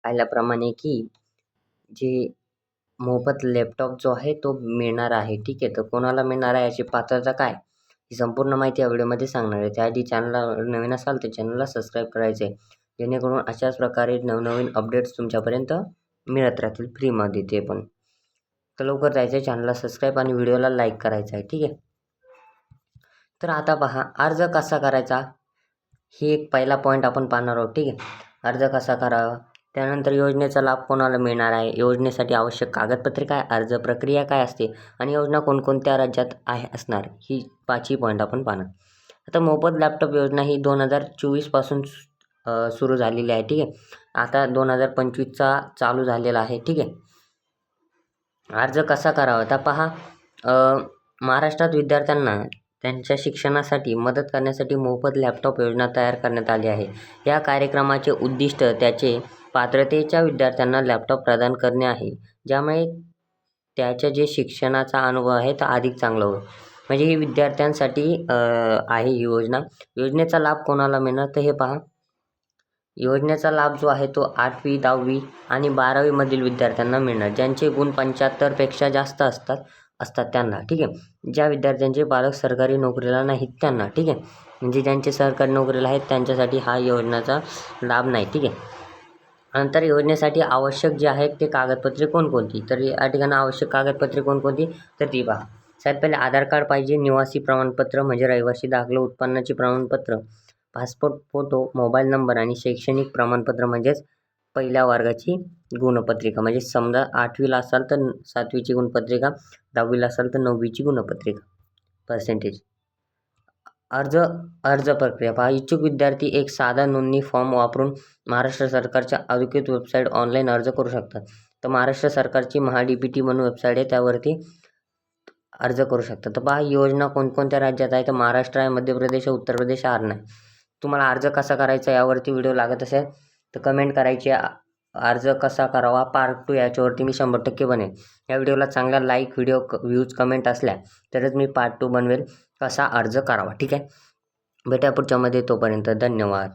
पाहिल्याप्रमाणे की जे मोफत लॅपटॉप जो आहे तो मिळणार आहे. ठीक आहे. तर कोणाला मिळणार आहे, याची पात्रता काय, ही संपूर्ण माहिती या व्हिडिओमध्ये सांगणार आहे. त्याआधी चॅनलला नवीन असाल तर चॅनलला सबस्क्राईब करायचं आहे, जेणेकरून अशाच प्रकारे नवनवीन अपडेट्स तुमच्यापर्यंत मिळत राहतील फ्रीमध्ये ते पण. तर लवकर जायचं आहे, चॅनलला सबस्क्राईब आणि व्हिडिओला लाईक करायचं आहे. ठीक आहे. तर आता पहा, अर्ज कसा करायचा ही एक पहिला पॉईंट आपण पाहणार आहोत. ठीक आहे. अर्ज कसा करावा, त्यानंतर योजनेचा लाभ कोणाला मिळणार आहे, योजनेसाठी आवश्यक कागदपत्रे काय, अर्ज प्रक्रिया काय असते आणि योजना कोणकोणत्या राज्यात असणार, ही 5ही पॉईंट आपण पाहणार. आता मोफत लॅपटॉप योजना ही 2024 पासून सुरू झालेली आहे. ठीक आहे. आता 2025चा चालू झालेला आहे. ठीक आहे. अर्ज कसा करावा, तर पहा, महाराष्ट्रात विद्यार्थ्यांना त्यांच्या शिक्षणासाठी मदत करण्यासाठी मोफत लॅपटॉप योजना तयार करण्यात आली आहे. या कार्यक्रमाचे उद्दिष्ट त्याचे पात्रतेच्या विद्यार्थ्यांना लॅपटॉप प्रदान करणे आहे, ज्यामुळे त्याच्या जे शिक्षणाचा अनुभव आहे तो अधिक चांगला होईल. म्हणजे ही विद्यार्थ्यांसाठी आहे ही योजना. योजनेचा लाभ कोणाला मिळणार, तर हे पहा, योजनेचा लाभ जो आहे तो 8वी 10वी आणि 12वीमधील विद्यार्थ्यांना मिळणार, ज्यांचे गुण 75पेक्षा जास्त असतात त्यांना. ठीक आहे. ज्या विद्यार्थ्यांचे पालक सरकारी नोकरीला नाहीत त्यांना. ठीक आहे. म्हणजे ज्यांचे सरकारी नोकरीला आहेत त्यांच्यासाठी हा योजनेचा लाभ नाही. ठीक आहे. नंतर योजनेसाठी आवश्यक जे आहेत ते कागदपत्रे कोणकोणती, तर या ठिकाणी आवश्यक कागदपत्रे कोणकोणती, तर ती पहा. सर्वात पहिले आधार कार्ड पाहिजे, निवासी प्रमाणपत्र म्हणजे रहिवासी दाखला, उत्पन्नाचे प्रमाणपत्र, पासपोर्ट फोटो, मोबाईल नंबर आणि शैक्षणिक प्रमाणपत्र म्हणजेच पहिल्या वर्गाची गुणपत्रिका. म्हणजे समजा 8वीला असाल तर 7वीची गुणपत्रिका, 10वीला असाल तर 9वीची गुणपत्रिका, पर्सेंटेज. अर्ज प्रक्रिया पहा. इच्छुक विद्यार्थी एक साधा नोंदणी फॉर्म वापरून महाराष्ट्र सरकारच्या अधिकृत वेबसाईट ऑनलाईन अर्ज करू शकतात. तर महाराष्ट्र सरकारची महा-DBT म्हणून वेबसाईट आहे, त्यावरती अर्ज करू शकतात. तर पहा, योजना कोणकोणत्या राज्यात आहे, तर महाराष्ट्र आहे, मध्य प्रदेश, उत्तर प्रदेश, हरियाणा आहे. तुम्हाला अर्ज कसा करायचा यावरती व्हिडिओ लागत असेल तर कमेंट करायची. अर्ज कसा करावा पार्ट 2 याच्यावरती मी 100% बनेल. या व्हिडिओला चांगला लाईक, व्ह्यूज, कमेंट असल्या तरच मी पार्ट 2 बनवेल, कसा अर्ज करावा. ठीक आहे. भेटा पुढच्यामध्ये, तोपर्यंत धन्यवाद.